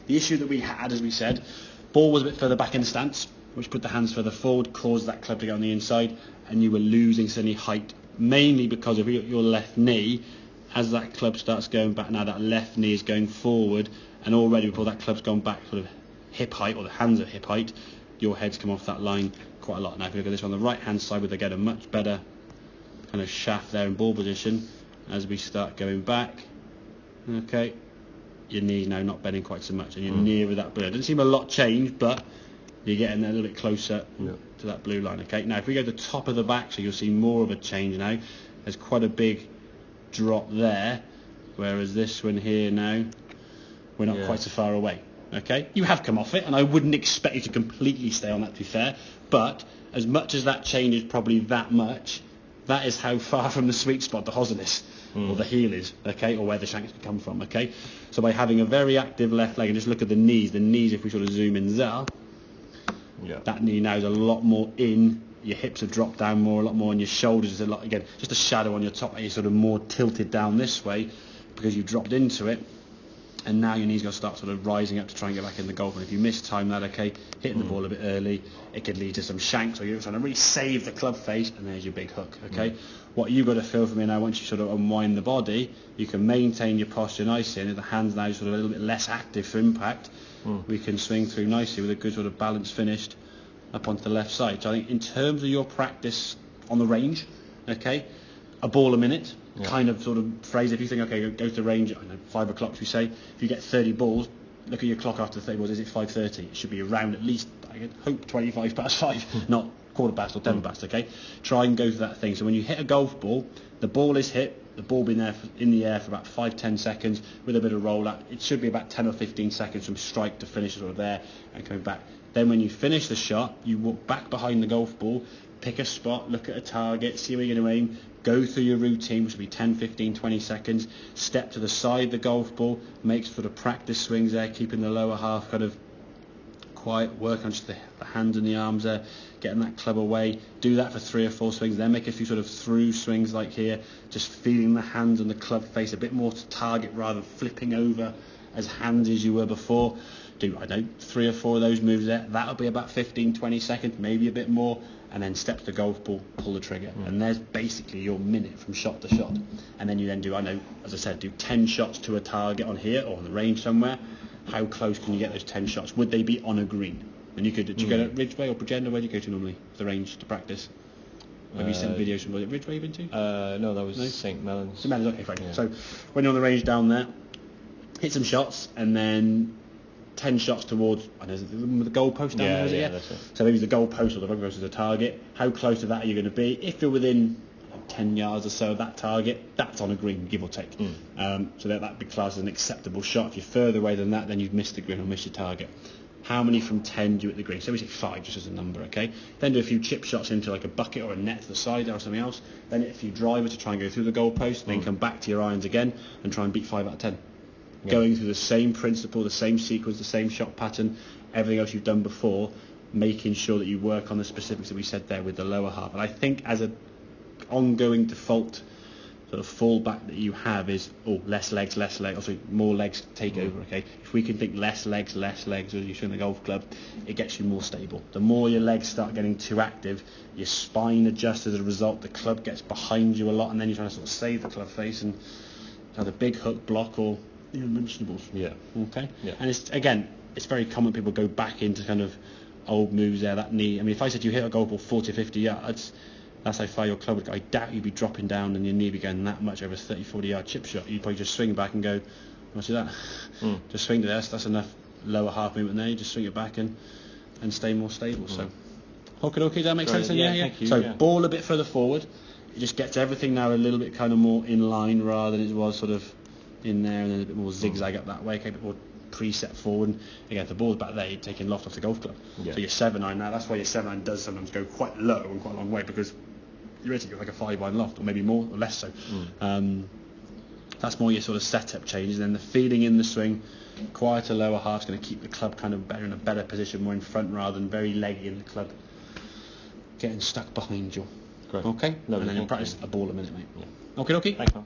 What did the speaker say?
The issue that we had, as we said, ball was a bit further back in the stance, which put the hands further forward, caused that club to go on the inside, and you were losing suddenly height, mainly because of your left knee. As that club starts going back now, that left knee is going forward, and already before that club's gone back sort of hip height, or the hands at hip height, your head's come off that line quite a lot. Now if you look at this on the right hand side, where they get a much better kind of shaft there in ball position, as we start going back, okay, your knee's now not bending quite so much, and you're nearer that blue. It doesn't seem a lot changed, but you're getting a little bit closer to that blue line. Okay, now if we go to the top of the back, so you'll see more of a change now. There's quite a big drop there, whereas this one here now, we're not quite so far away. Okay, you have come off it, and I wouldn't expect you to completely stay on that, to be fair, but as much as that changes probably that much, that is how far from the sweet spot the hosel is, or the heel is, okay, or where the shanks can come from. Okay, so by having a very active left leg, and just look at the knees, if we sort of zoom in there, that knee now is a lot more in, your hips have dropped down more, a lot more, and your shoulders is a lot, again, just a shadow on your top, and you're sort of more tilted down this way because you've dropped into it, and now your knee's going to start sort of rising up to try and get back in the golf. And if you mistime that, okay, hitting the ball a bit early, it could lead to some shanks, or you're trying to really save the club face, and there's your big hook. Okay, what you've got to feel from here now, once you sort of unwind the body, you can maintain your posture nicely, and if the hands now sort of a little bit less active for impact, we can swing through nicely with a good sort of balance finished up onto the left side. So I think in terms of your practice on the range, okay, a ball a minute kind of sort of phrase. If you think, okay, go to the range, I don't know, 5 o'clock, we say, if you get 30 balls, look at your clock after the 30 balls, is it 5:30? It should be around at least, I hope, 25 past 5, not quarter past or 10 past, okay? Try and go to that thing. So when you hit a golf ball, the ball is hit, the ball being there in the air for about 5-10 seconds with a bit of roll out. It should be about 10 or 15 seconds from strike to finish sort of there and coming back. Then when you finish the shot, you walk back behind the golf ball, pick a spot, look at a target, see where you're going to aim, go through your routine, which will be 10, 15, 20 seconds, step to the side of the golf ball, make sort of practice swings there, keeping the lower half kind of quiet, work on just the hands and the arms there, getting that club away, do that for 3 or 4 swings, then make a few sort of through swings like here, just feeling the hands and the club face a bit more to target rather than flipping over as hands as you were before. Do, I don't know, 3 or 4 of those moves there. That'll be about 15, 20 seconds, maybe a bit more, and then step to the golf ball, pull the trigger. And there's basically your minute from shot to shot. And then you then do, I know, as I said, do 10 shots to a target on here or on the range somewhere. How close can you get those 10 shots? Would they be on a green? And you could, did you go to Ridgeway or Progenda? Where do you go to normally, the range, to practice? Have you sent videos from, was it Ridgeway you've been to? No, that was St. Mellons. St. Mellons, okay, fine. Yeah. So when you're on the range down there, hit some shots, and then 10 shots towards, I know, the goal post down there, is it? That's it. So maybe the goal post or the rugby post is the target. How close to that are you going to be? If you're within 10 yards or so of that target, that's on a green, give or take. So that'd be classed as an acceptable shot. If you're further away than that, then you've missed the green or missed your target. How many from 10 do you hit the green? So we say 5, just as a number, okay? Then do a few chip shots into like a bucket or a net to the side or something else. Then hit a few drivers to try and go through the goal post. Then come back to your irons again and try and beat 5 out of 10. Going through the same principle, the same sequence, the same shot pattern, everything else you've done before, making sure that you work on the specifics that we said there with the lower half. And I think as an ongoing default sort of fallback that you have is, less legs, also more legs take over, okay? If we can think less legs as you swing the golf club, it gets you more stable. The more your legs start getting too active, your spine adjusts as a result, the club gets behind you a lot, and then you're trying to sort of save the club face and have a big hook block or unmentionables. Okay. And it's very common people go back into kind of old moves there, that knee. I mean, if I said you hit a golf ball 40 or 50 yards, that's how far your club would go. I doubt you'd be dropping down and your knee be going that much over a 30, 40 yard chip shot. You'd probably just swing back and go, what's that? Just swing to this, that's enough lower half movement there, you just swing it back and stay more stable. So okay, does that make sense? Thank you, so ball a bit further forward, it just gets everything now a little bit kind of more in line rather than it was sort of in there and then a bit more zigzag up that way, okay, a bit more preset forward. Again, if the ball's back there, you're taking loft off the golf club. So your 7-iron now, that's why your 7-iron does sometimes go quite low and quite a long way, because you're actually like a 5-iron loft, or maybe more or less so. That's more your sort of setup changes, and then the feeling in the swing, quieter lower half's going to keep the club kind of better in a better position, more in front rather than very leggy in the club getting stuck behind you. Great. Okay? Lovely. And then in practice, a ball a minute, mate. Yeah. Okay. Thanks, man.